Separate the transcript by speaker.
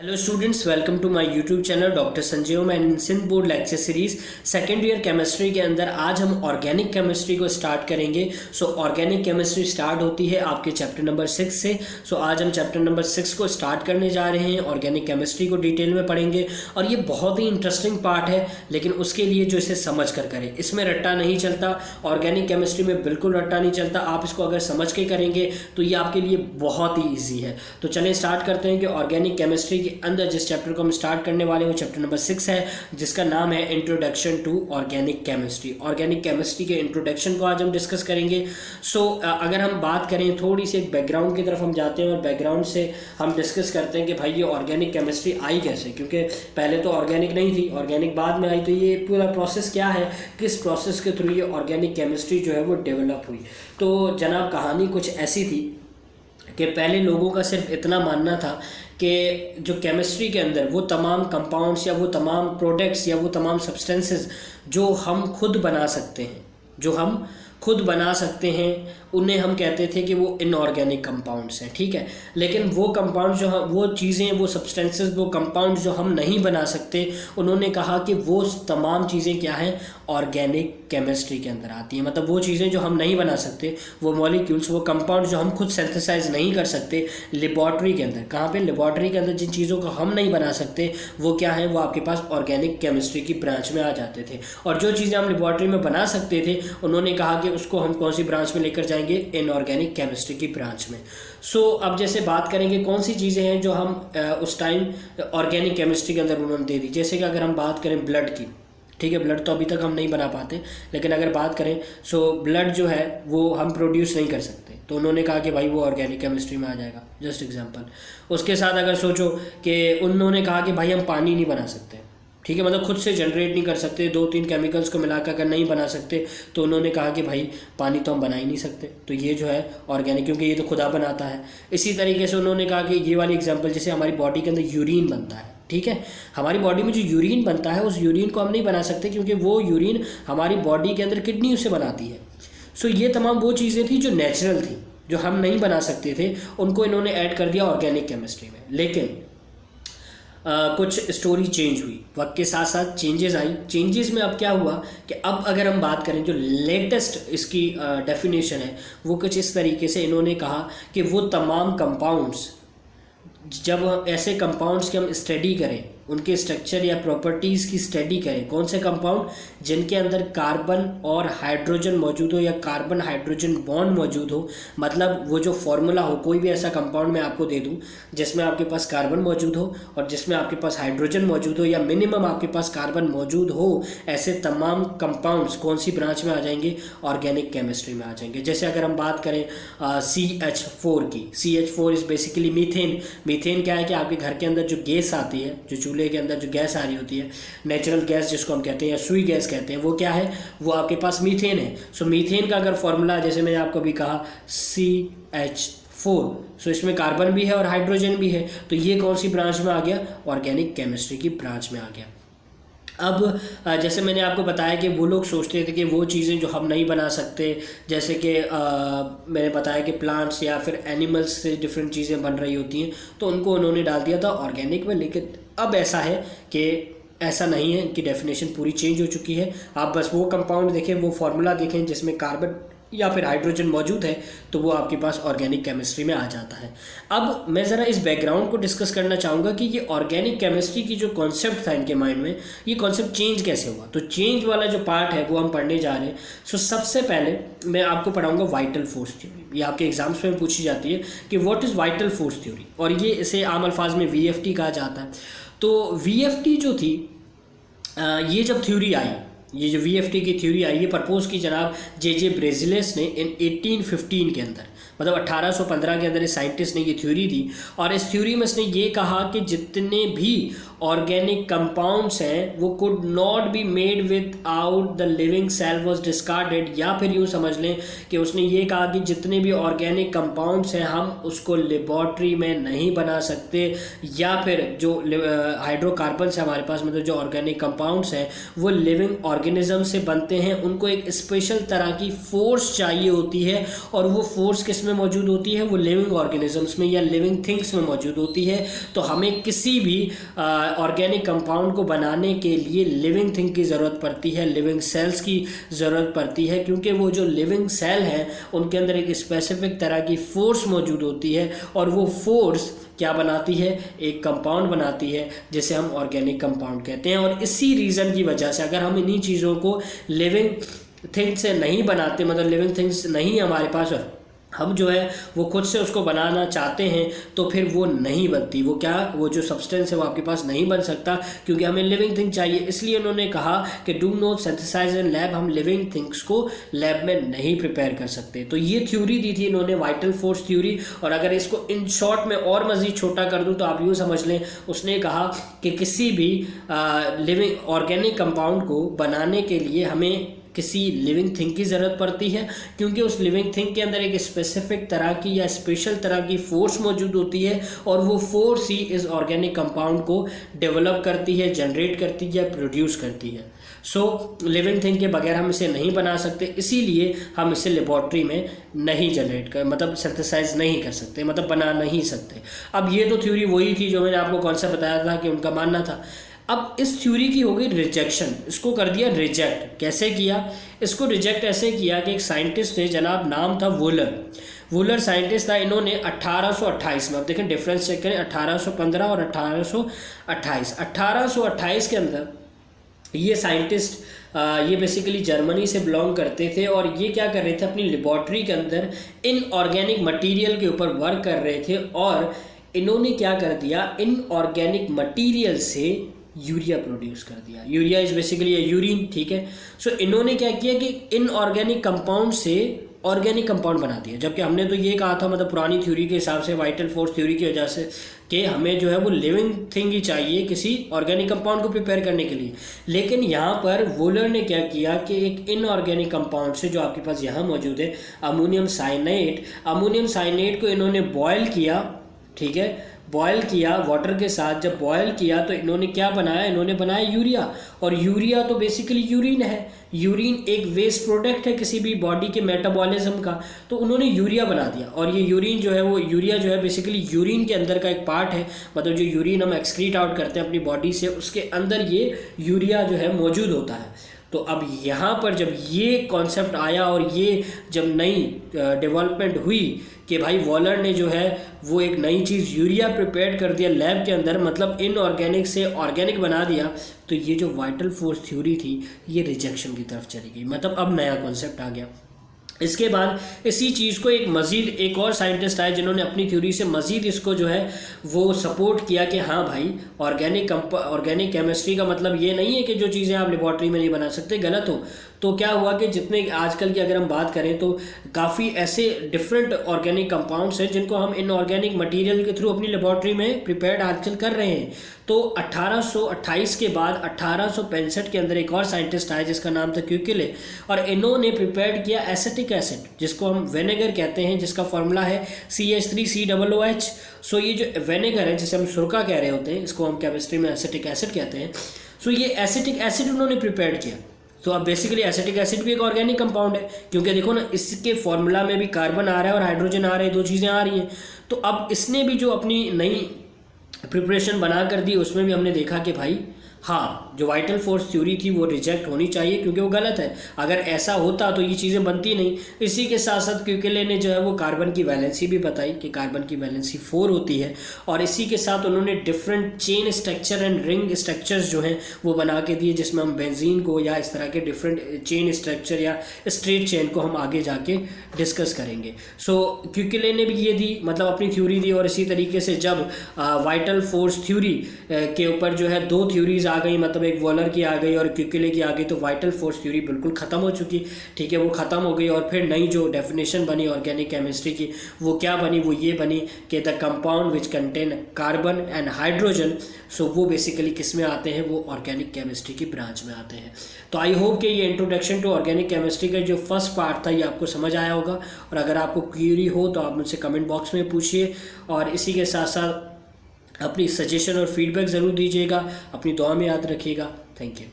Speaker 1: Hello students, welcome to my YouTube channel doctor Sanjay Om and Sindh board lecture series second year chemistry के अंदर आज हम organic chemistry को start करेंगे। ऑर्गेनिक केमिस्ट्री स्टार्ट होती है आपके चैप्टर नंबर 6 से। आज हम चैप्टर नंबर 6 को स्टार्ट करने जा रहे हैं। ऑर्गेनिक केमिस्ट्री को डिटेल में पढ़ेंगे और ये बहुत ही इंटरेस्टिंग पार्ट है, लेकिन उसके लिए जो इसे समझ कर करें। इसमें रट्टा नहीं चलता, ऑर्गेनिक केमिस्ट्री में बिल्कुल रट्टा नहीं चलता। आप इसको अगर समझ के करेंगे तो ये आपके लिए बहुत ही ईजी है। तो चलें स्टार्ट करते हैं कि ऑर्गेनिक केमिस्ट्री के अंदर जिस चैप्टर को हम स्टार्ट करने वाले हैं वो चैप्टर नंबर 6 है, जिसका नाम है introduction to organic chemistry. Organic chemistry के इंट्रोडक्शन को आज हम डिस्कस करेंगे। अगर हम बात करें थोड़ी सी एक बैकग्राउंड की तरफ हम जाते हैं और बैकग्राउंड से हम डिस्कस करते हैं कि भाई ये ऑर्गेनिक केमिस्ट्री आई कैसे, क्योंकि पहले तो ऑर्गेनिक नहीं थी, ऑर्गेनिक बाद में आई। तो ये पूरा प्रोसेस क्या है, किस प्रोसेस के थ्रू ये ऑर्गेनिक केमिस्ट्री जो है वो डेवलप हुई। तो जनाब कहानी कुछ ऐसी थी कि पहले लोगों का सिर्फ इतना मानना था कि जो केमिस्ट्री के अंदर वो तमाम कंपाउंड्स या वो तमाम प्रोडक्ट्स या वो तमाम सब्सटेंसेस जो हम खुद बना सकते हैं उन्हें हम कहते थे कि वो इनऑर्गेनिक कंपाउंड्स हैं, ठीक है। लेकिन वो कंपाउंड जो हम वो चीज़ें वो सब्सटेंसेस वो कंपाउंड जो हम नहीं बना सकते, उन्होंने कहा कि वो तमाम चीज़ें क्या हैं, ऑर्गेनिक केमिस्ट्री के अंदर आती हैं। मतलब वो चीज़ें जो हम नहीं बना सकते, वो मॉलिक्यूल्स वो कंपाउंड जो हम खुद सिंथेसाइज नहीं कर सकते लेबॉर्ट्री के अंदर, कहाँ पे, लेबॉर्ट्री के अंदर जिन चीज़ों को हम नहीं बना सकते वो क्या है, वो आपके पास ऑर्गेनिक केमिस्ट्री की ब्रांच में आ जाते थे। और जो चीज़ें हम लेबॉर्ट्री में बना सकते थे, उन्होंने कहा कि उसको हम कौन सी ब्रांच में लेकर जाएंगे, इनऑर्गेनिक केमिस्ट्री की ब्रांच में। अब जैसे बात करेंगे कौन सी चीज़ें हैं जो हम उस टाइम ऑर्गेनिक केमिस्ट्री के अंदर उन्होंने दे दी। जैसे कि अगर हम बात करें ब्लड की, ठीक है, ब्लड तो अभी तक हम नहीं बना पाते, लेकिन अगर बात करें ब्लड जो है वो हम प्रोड्यूस नहीं कर सकते, तो उन्होंने कहा कि भाई वो ऑर्गेनिक केमिस्ट्री में आ जाएगा। Just example. उसके साथ अगर सोचो कि उन्होंने कहा कि भाई हम पानी नहीं बना सकते, ठीक है, मतलब खुद से जनरेट नहीं कर सकते, 2-3 केमिकल्स को मिलाकर अगर नहीं बना सकते, तो उन्होंने कहा कि भाई पानी तो हम बना ही नहीं सकते, तो ये जो है ऑर्गेनिक, क्योंकि ये तो खुदा बनाता है। इसी तरीके से उन्होंने कहा कि ये वाली एग्जांपल, जैसे हमारी बॉडी के अंदर यूरिन बनता है, ठीक है, हमारी बॉडी में जो यूरिन बनता है उस यूरिन को हम नहीं बना सकते, क्योंकि वो यूरिन हमारी बॉडी के अंदर किडनी उसे बनाती है। ये तमाम वो चीज़ें थी जो नेचुरल थी, जो हम नहीं बना सकते थे, उनको इन्होंने ऐड कर दिया ऑर्गेनिक केमिस्ट्री में। लेकिन कुछ स्टोरी चेंज हुई, वक्त के साथ साथ चेंजेस आई। चेंजेस में अब क्या हुआ कि अब अगर हम बात करें जो लेटेस्ट इसकी डेफिनेशन है, वो कुछ इस तरीके से इन्होंने कहा कि वो तमाम कंपाउंड्स, जब ऐसे कंपाउंड्स की हम स्टडी करें, उनके स्ट्रक्चर या प्रॉपर्टीज़ की स्टडी करें, कौन से कंपाउंड जिनके अंदर कार्बन और हाइड्रोजन मौजूद हो या कार्बन हाइड्रोजन बॉन्ड मौजूद हो, मतलब वो जो फॉर्मूला हो, कोई भी ऐसा कंपाउंड मैं आपको दे दूं जिसमें आपके पास कार्बन मौजूद हो और जिसमें आपके पास हाइड्रोजन मौजूद हो या मिनिमम आपके पास कार्बन मौजूद हो, ऐसे तमाम कंपाउंड्स कौन सी ब्रांच में आ जाएंगे, ऑर्गेनिक केमिस्ट्री में आ जाएंगे। जैसे अगर हम बात करें CH4 की, CH4 is basically methane. Methane क्या है कि आपके घर के अंदर जो गैस आती है, जो चूल्हे के अंदर जो गैस आ रही होती है, नेचुरल गैस जिसको हम कहते हैं या सुई गैस कहते हैं, वो क्या है, वो आपके पास मीथेन है। मीथेन का अगर फॉर्मूला, जैसे मैंने आपको अभी कहा, CH4, इसमें कार्बन भी है और हाइड्रोजन भी है, तो ये कौन सी ब्रांच में आ गया, ऑर्गेनिक केमिस्ट्री की ब्रांच में आ गया। अब जैसे मैंने आपको बताया कि वो लोग सोचते थे कि वो चीज़ें जो हम नहीं बना सकते, जैसे कि मैंने बताया कि प्लांट्स या फिर एनिमल्स से डिफरेंट चीज़ें बन रही होती हैं, तो उनको उन्होंने डाल दिया था ऑर्गेनिक में। लेकिन अब ऐसा है कि ऐसा नहीं है, इनकी डेफिनेशन पूरी चेंज हो चुकी है। आप बस वो कंपाउंड देखें, वो फार्मूला देखें जिसमें कार्बन या फिर हाइड्रोजन मौजूद है, तो वो आपके पास ऑर्गेनिक केमिस्ट्री में आ जाता है। अब मैं ज़रा इस बैकग्राउंड को डिस्कस करना चाहूँगा कि ये ऑर्गेनिक केमिस्ट्री की जो कॉन्सेप्ट था इनके माइंड में, ये कॉन्सेप्ट चेंज कैसे हुआ। तो चेंज वाला जो पार्ट है वो हम पढ़ने जा रहे हैं। सबसे पहले मैं आपको पढ़ाऊँगा वाइटल फोर्स थ्योरी। ये आपके एग्जाम्स में पूछी जाती है कि what is vital force theory, और ये इसे आम अल्फाज में VFT कहा जाता है। तो VFT जो थी, ये जब थ्योरी आई, ये जो VFT की थ्योरी आई, ये प्रपोज की जनाब J.J. ब्रेजिलेस ने इन 1815 के अंदर, मतलब 1815 के अंदर इस साइंटिस्ट ने ये थ्योरी दी। और इस थ्योरी में इसने ये कहा कि जितने भी ऑर्गेनिक कंपाउंड्स हैं वो could not be made without the living cell was discarded, या फिर यूँ समझ लें कि उसने ये कहा कि जितने भी ऑर्गेनिक कंपाउंड्स हैं हम उसको लेबॉर्ट्री में नहीं बना सकते, या फिर जो हाइड्रोकार्बन्स है हमारे पास, मतलब जो ऑर्गेनिक कंपाउंड्स हैं वो लिविंग ऑर्गेनिज्म से बनते हैं, उनको एक स्पेशल तरह की फोर्स चाहिए होती है, और वो फोर्स किस किस में मौजूद होती है, वो लिविंग ऑर्गेनिजम्स में या लिविंग थिंग्स में मौजूद होती है। तो हमें किसी भी ऑर्गेनिक कंपाउंड को बनाने के लिए लिविंग थिंग की ज़रूरत पड़ती है, लिविंग सेल्स की ज़रूरत पड़ती है, क्योंकि वो जो लिविंग सेल हैं उनके अंदर एक स्पेसिफिक तरह की फोर्स मौजूद होती है, और वो फोर्स क्या बनाती है, एक कंपाउंड बनाती है जिसे हम ऑर्गेनिक कंपाउंड कहते हैं। और इसी रीज़न की वजह से अगर हम इन्हीं चीज़ों को लिविंग थिंग्स से नहीं बनाते, मतलब लिविंग थिंग्स नहीं हमारे पास, हम जो है वो खुद से उसको बनाना चाहते हैं, तो फिर वो नहीं बनती, वो क्या, वो जो सब्सटेंस है वो आपके पास नहीं बन सकता, क्योंकि हमें लिविंग थिंग चाहिए। इसलिए उन्होंने कहा कि do not synthesise in lab, हम लिविंग थिंग्स को लैब में नहीं प्रिपेयर कर सकते। तो ये थ्योरी दी थी इन्होंने, वाइटल फोर्स थ्योरी। और अगर इसको इन शॉर्ट में और मज़ीद छोटा कर दूँ तो आप यूँ समझ लें, उसने कहा कि किसी भी लिविंग ऑर्गेनिक कंपाउंड को बनाने के लिए हमें किसी लिविंग थिंग की ज़रूरत पड़ती है, क्योंकि उस लिविंग थिंग के अंदर एक स्पेसिफिक तरह की या स्पेशल तरह की फोर्स मौजूद होती है, और वो फोर्स ही इस ऑर्गेनिक कंपाउंड को डेवलप करती है, जनरेट करती है, प्रोड्यूस करती है। सो लिविंग थिंग के बगैर हम इसे नहीं बना सकते, इसीलिए हम इसे लेबॉर्ट्री में नहीं जनरेट कर, मतलब सिंथेसाइज नहीं कर सकते, मतलब बना नहीं सकते। अब ये तो थ्योरी वही थी जो मैंने आपको कॉन्सेप्ट बताया था कि उनका मानना था। अब इस थ्योरी की हो गई रिजेक्शन, इसको कर दिया रिजेक्ट। कैसे किया इसको रिजेक्ट? ऐसे किया कि एक साइंटिस्ट थे, जनाब नाम था वूलर साइंटिस्ट था। इन्होंने 1828 में, अब देखें डिफरेंस चेक करें, 1815 और 1828, 1828 के अंदर ये साइंटिस्ट ये बेसिकली जर्मनी से बिलोंग करते थे, और ये क्या कर रहे थे, अपनी लेबॉर्ट्री के अंदर इन ऑर्गेनिक मटीरियल के ऊपर वर्क कर रहे थे। और इन्होंने क्या कर दिया, इन ऑर्गेनिक मटीरियल से यूरिया प्रोड्यूस कर दिया। यूरिया इज बेसिकली यूरिन, ठीक है। सो इन्होंने क्या किया कि इन ऑर्गेनिक कंपाउंड से ऑर्गेनिक कंपाउंड बना दिया, जबकि हमने तो ये कहा था, मतलब पुरानी थ्योरी के हिसाब से, वाइटल फोर्स थ्योरी की वजह से, कि हमें जो है वो लिविंग थिंग ही चाहिए किसी ऑर्गेनिक कंपाउंड को प्रिपेयर करने के लिए। लेकिन यहाँ पर वूलर ने क्या किया कि एक इनऑर्गेनिक कंपाउंड से, जो आपके पास यहाँ मौजूद है, अमोनियम साइनेट को इन्होंने बॉयल किया, ठीक है, बॉयल किया वाटर के साथ। जब बॉयल किया तो इन्होंने क्या बनाया, इन्होंने बनाया यूरिया। और यूरिया तो बेसिकली यूरिन है, यूरिन एक वेस्ट प्रोडक्ट है किसी भी बॉडी के मेटाबॉलिज्म का, तो उन्होंने यूरिया बना दिया। और ये यूरिन जो है, वो यूरिया जो है बेसिकली यूरिन के अंदर का एक पार्ट है, मतलब जो यूरिन हम एक्सक्रीट आउट करते हैं अपनी बॉडी से, उसके अंदर ये यूरिया जो है मौजूद होता है। तो अब यहाँ पर जब ये कॉन्सेप्ट आया और ये जब नई डेवलपमेंट हुई कि भाई वॉलर ने जो है वो एक नई चीज़ यूरिया प्रिपेयर कर दिया लैब के अंदर, मतलब इनऑर्गेनिक से ऑर्गेनिक बना दिया, तो ये जो वाइटल फोर्स थ्योरी थी ये रिजेक्शन की तरफ चली गई, मतलब अब नया कॉन्सेप्ट आ गया। इसके बाद इसी चीज़ को एक और साइंटिस्ट आए जिन्होंने अपनी थ्योरी से मज़ीद इसको जो है वो सपोर्ट किया कि हाँ भाई ऑर्गेनिक केमिस्ट्री का मतलब ये नहीं है कि जो चीज़ें आप लेबॉर्ट्री में नहीं बना सकते गलत हो। तो क्या हुआ कि जितने आजकल की अगर हम बात करें तो काफ़ी ऐसे डिफरेंट ऑर्गेनिक कंपाउंड्स हैं जिनको हम इनऑर्गेनिक मटेरियल के थ्रू अपनी लेबॉर्ट्री में प्रिपेयर्ड आजकल कर रहे हैं। तो 1828 के बाद 1865 के अंदर एक और साइंटिस्ट आए जिसका नाम था क्यूकेले, और इन्होंने प्रिपेयर्ड किया एसिटिक एसिड, जिसको हम विनेगर कहते हैं, जिसका फॉर्मूला है CH3COOH। सो ये जो विनेगर है जिसे हम सुरका कह रहे होते हैं, इसको हम केमिस्ट्री में एसिटिक एसिड कहते हैं। सो ये एसिटिक एसिड उन्होंने प्रिपेयर्ड किया। तो अब बेसिकली एसिटिक एसिड भी एक ऑर्गेनिक कंपाउंड है, क्योंकि देखो ना इसके फॉर्मूला में भी कार्बन आ रहा है और हाइड्रोजन आ रहे हैं, दो चीज़ें आ रही हैं। तो अब इसने भी जो अपनी नई प्रिपरेशन बना कर दी, उसमें भी हमने देखा कि भाई हाँ, जो वाइटल फोर्स थ्योरी थी वो रिजेक्ट होनी चाहिए, क्योंकि वो गलत है। अगर ऐसा होता तो ये चीज़ें बनती नहीं। इसी के साथ साथ क्यूकेले ने जो है वो कार्बन की वैलेंसी भी बताई कि कार्बन की वैलेंसी 4 होती है, और इसी के साथ उन्होंने different chain structure and ring structures जो हैं वो बना के दिए, जिसमें हम बेंजीन को या इस तरह के डिफरेंट चेन स्ट्रक्चर या स्ट्रेट चेन को हम आगे जाके डिस्कस करेंगे। सो क्यूकेले ने भी ये दी, मतलब अपनी थ्योरी दी। और इसी तरीके से जब वाइटल फोर्स थ्योरी के ऊपर जो है 2 थ्योरीज आ गई, मतलब एक वॉलर की आ गई और क्यूकेले की आ गई, तो वाइटल फोर्स थ्योरी बिल्कुल ख़त्म हो चुकी, ठीक है, वो ख़त्म हो गई। और फिर नई जो डेफिनेशन बनी ऑर्गेनिक केमिस्ट्री की, वो क्या बनी, वो ये बनी कि the compound which contain carbon and hydrogen. So वो बेसिकली किस में आते हैं, वो ऑर्गेनिक केमिस्ट्री की ब्रांच में आते हैं। तो आई होप कि ये इंट्रोडक्शन टू ऑर्गेनिक केमिस्ट्री का जो फर्स्ट पार्ट था ये आपको समझ आया होगा। और अगर आपको क्वेरी हो तो आप मुझसे कमेंट बॉक्स में पूछिए, और इसी के साथ साथ अपनी सजेशन और फीडबैक ज़रूर दीजिएगा। अपनी दुआ में याद रखिएगा। Thank you.